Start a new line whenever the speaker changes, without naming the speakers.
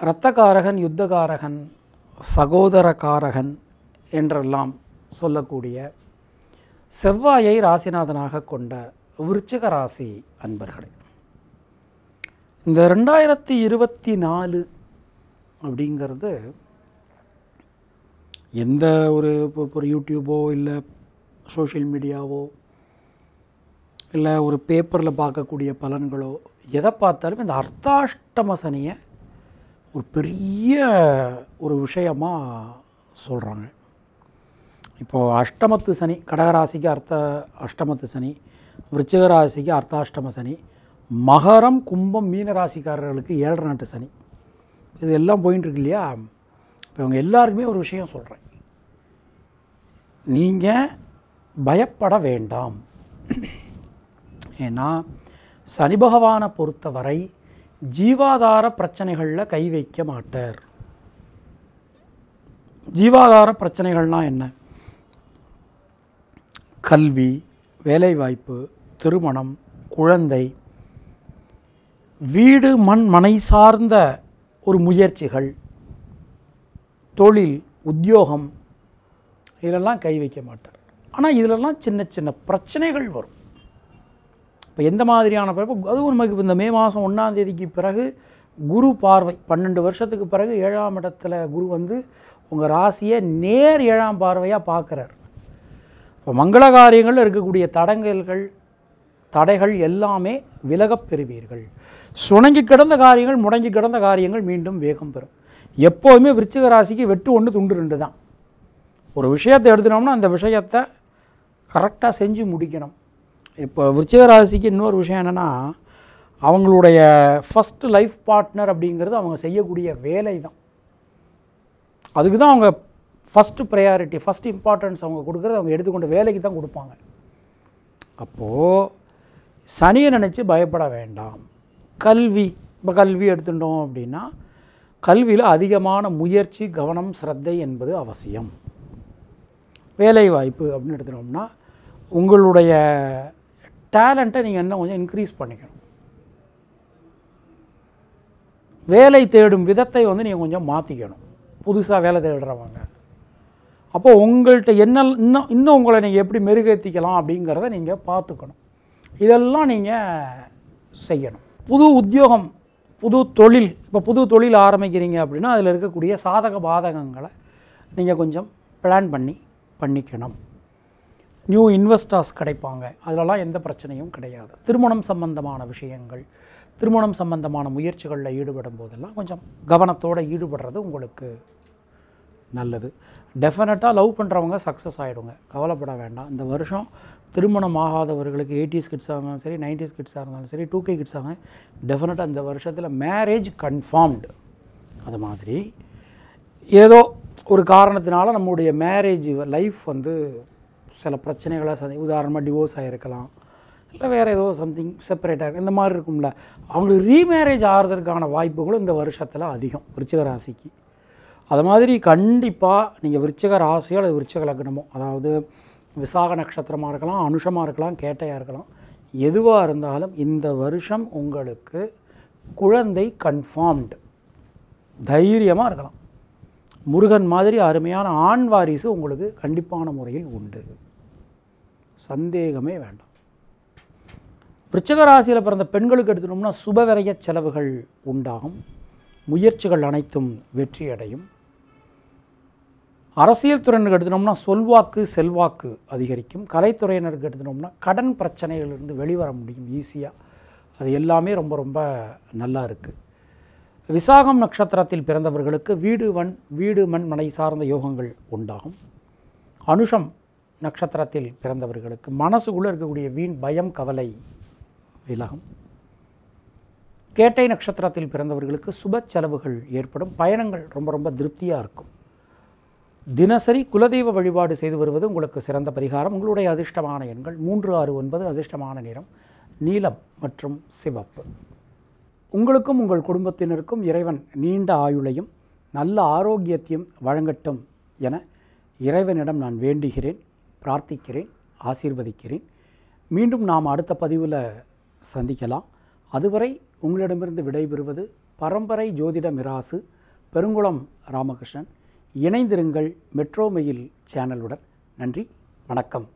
இரத்தகாரகன், யுத்தகாரகன், சகோதரகாரகன் என்றெல்லாம் சொல்லக்கூடிய செவ்வாயை ராசிநாதனாக கொண்ட விருச்சிக ராசி அன்பர்களே, இந்த 2024 அப்படிங்கிறது எந்த ஒரு யூடியூபோ இல்லை சோஷியல் மீடியாவோ இல்லை ஒரு பேப்பரில் பார்க்கக்கூடிய பலன்களோ எதை பார்த்தாலும் இந்த அர்த்தாஷ்டம சனியை ஒரு பெரிய ஒரு விஷயமாக சொல்கிறாங்க. இப்போது அஷ்டமத்து சனி, கடகராசிக்கு அஷ்டமத்து சனி, விருச்சிக ராசிக்கு அர்த்தாஷ்டம சனி, மகரம், கும்பம், மீன ராசிக்காரர்களுக்கு 7 நாட்டு சனி, இது எல்லாம் போயின்ட்டுருக்கு இல்லையா. இப்போ இவங்க எல்லாருக்குமே ஒரு விஷயம் சொல்கிறேன், நீங்கள் பயப்பட வேண்டாம். ஏன்னா சனி பகவானை பொறுத்தவரை ஜீவாதார பிரச்சனைகளில் கை வைக்க மாட்டார். ஜீவாதார பிரச்சனைகள்னால் என்ன? கல்வி, வேலைவாய்ப்பு, திருமணம், குழந்தை, வீடு, மண், மனை சார்ந்த ஒரு முயற்சிகள், தொழில், உத்தியோகம், இதிலெல்லாம் கை வைக்க மாட்டார். ஆனால் இதிலெல்லாம் சின்ன சின்ன பிரச்சனைகள் வரும். இப்போ எந்த மாதிரியான அதுவும் நமக்கு இந்த மே மாதம் 1ஆம் தேதிக்கு பிறகு குரு பார்வை, 12 வருஷத்துக்கு பிறகு 7ஆம் இடத்துல குரு வந்து உங்கள் ராசியை நேர் 7ஆம் பார்வையாக பார்க்குறார். இப்போ மங்கள காரியங்களில் இருக்கக்கூடிய தடைகள் எல்லாமே விலகப் பெறுவீர்கள். சுணங்கி கிடந்த காரியங்கள், முடங்கி கிடந்த காரியங்கள் மீண்டும் வேகம் பெறும். எப்போதுமே விருச்சிக ராசிக்கு வெட்டு 1 துண்டு 2 தான். ஒரு விஷயத்தை எடுத்துனோம்னா அந்த விஷயத்தை கரெக்டாக செஞ்சு முடிக்கணும். இப்போ விருச்சிக ராசிக்கு இன்னொரு விஷயம் என்னென்னா, அவங்களுடைய ஃபஸ்ட்டு லைஃப் பார்ட்னர் அப்படிங்கிறது அவங்க செய்யக்கூடிய வேலை தான். அதுக்கு தான் அவங்க ஃபஸ்ட்டு ப்ரையாரிட்டி, ஃபஸ்ட்டு இம்பார்ட்டன்ஸ் அவங்க கொடுக்குறது அவங்க எடுத்துக்கொண்ட வேலைக்கு தான் கொடுப்பாங்க. அப்போது சனியை நினச்சி பயப்பட வேண்டாம். இப்போ கல்வி எடுத்துட்டோம் அப்படின்னா கல்வியில் அதிகமான முயற்சி, கவனம், சிரத்தை என்பது அவசியம். வேலை வாய்ப்பு அப்படின்னு எடுத்துட்டோம்னா உங்களுடைய டேலண்ட்டை நீங்கள் இன்னும் கொஞ்சம் இன்க்ரீஸ் பண்ணிக்கணும். வேலை தேடும் விதத்தை வந்து நீங்கள் கொஞ்சம் மாற்றிக்கணும். புதுசாக வேலை தேடுறவங்க அப்போது உங்கள்கிட்ட இன்னும் உங்களை நீங்கள் எப்படி மெருகேற்றிக்கலாம் அப்படிங்கிறத நீங்கள் பார்த்துக்கணும். இதெல்லாம் நீங்கள் செய்யணும். புது உத்தியோகம், புது தொழில், இப்போ புது தொழில் ஆரம்பிக்கிறீங்க அப்படின்னா அதில் இருக்கக்கூடிய சாதக பாதகங்களை நீங்கள் கொஞ்சம் பிளான் பண்ணிக்கணும். நியூ இன்வெஸ்டர்ஸ் கிடைப்பாங்க, அதிலலாம் எந்த பிரச்சனையும் கிடையாது. திருமணம் சம்பந்தமான விஷயங்கள், திருமணம் சம்பந்தமான முயற்சிகளில் ஈடுபடும் போதெல்லாம் கொஞ்சம் கவனத்தோடு ஈடுபடுறது உங்களுக்கு நல்லது. டெஃபினட்டாக லவ் பண்ணுறவங்க சக்ஸஸ் ஆகிடுங்க, கவலைப்பட வேண்டாம். இந்த வருஷம் திருமணம் ஆகாதவர்களுக்கு 80s கிட்ஸாக இருந்தாலும் சரி, 90s கிட்ஸாக இருந்தாலும் சரி, 2K கிட்ஸாக இருந்தாலும் டெஃபினட்டாக இந்த வருஷத்தில் மேரேஜ் கன்ஃபார்ம்டு. அது மாதிரி ஏதோ ஒரு காரணத்தினால நம்முடைய மேரேஜ் லைஃப் வந்து சில பிரச்சனைகளை உதாரணமாக டிவோர்ஸ் ஆகிருக்கலாம், இல்லை வேறு ஏதோ சம்திங் செப்பரேட்டாக இருக்குது, இந்த மாதிரி இருக்கும்ல, அவங்களுக்கு ரீமேரேஜ் ஆகிறதுக்கான வாய்ப்புகளும் இந்த வருஷத்தில் அதிகம் விருச்சிக ராசிக்கு. அது மாதிரி கண்டிப்பாக நீங்கள் விருச்சிக ராசியோ அல்லது விருச்சிக லக்னமோ, அதாவது விசாக நட்சத்திரமாக இருக்கலாம், அனுஷமாக இருக்கலாம், கேட்டையாக இருக்கலாம், எதுவாக இருந்தாலும் இந்த வருஷம் உங்களுக்கு குழந்தை கன்ஃபார்ம்டு. தைரியமாக இருக்கலாம். முருகன் மாதிரி அருமையான ஆண் வாரிசு உங்களுக்கு கண்டிப்பான முறையில் உண்டு, சந்தேகமே வேண்டாம். விருச்சிக ராசியில் பிறந்த பெண்களுக்கு எடுத்துட்டோம்னா சுபவிரய செலவுகள் உண்டாகும், முயற்சிகள் அனைத்தும் வெற்றியடையும். அரசியல் துறையினருக்கு எடுத்துட்டோம்னா சொல்வாக்கு, செல்வாக்கு அதிகரிக்கும். கலைத்துறையினருக்கு எடுத்துட்டோம்னா கடன் பிரச்சனைகளிலிருந்து வெளிவர முடியும் ஈஸியாக. அது எல்லாமே ரொம்ப ரொம்ப நல்லா இருக்குது. விசாகம் நட்சத்திரத்தில் பிறந்தவர்களுக்கு வீடு மண் மனை சார்ந்த யோகங்கள் உண்டாகும். அனுஷம் நட்சத்திரத்தில் பிறந்தவர்களுக்கு மனசுக்குள்ளே இருக்கக்கூடிய வீண் பயம், கவலை விலகும். கேட்டை நட்சத்திரத்தில் பிறந்தவர்களுக்கு சுப செலவுகள் ஏற்படும். பயணங்கள் ரொம்ப ரொம்ப திருப்தியாக இருக்கும். தினசரி குலதெய்வ வழிபாடு செய்து வருவது உங்களுக்கு சிறந்த பரிகாரம். உங்களுடைய அதிர்ஷ்டமான எண்கள் 3, 6, 9. அதிர்ஷ்டமான நிறம் நீலம் மற்றும் சிவப்பு. உங்களுக்கும் உங்கள் குடும்பத்தினருக்கும் இறைவன் நீண்ட ஆயுளையும் நல்ல ஆரோக்கியத்தையும் வழங்கட்டும் என இறைவனிடம் நான் வேண்டுகிறேன், பிரார்த்திக்கிறேன், ஆசீர்வதிக்கிறேன். மீண்டும் நாம் அடுத்த பதிவில் சந்திக்கலாம். அதுவரை உங்களிடமிருந்து விடைபெறுவது பரம்பரை ஜோதிட மிராசு பெருங்குளம் ராமகிருஷ்ணன். இணைந்திருங்கள் மெட்ரோ மெயில் சேனலுடன். நன்றி, வணக்கம்.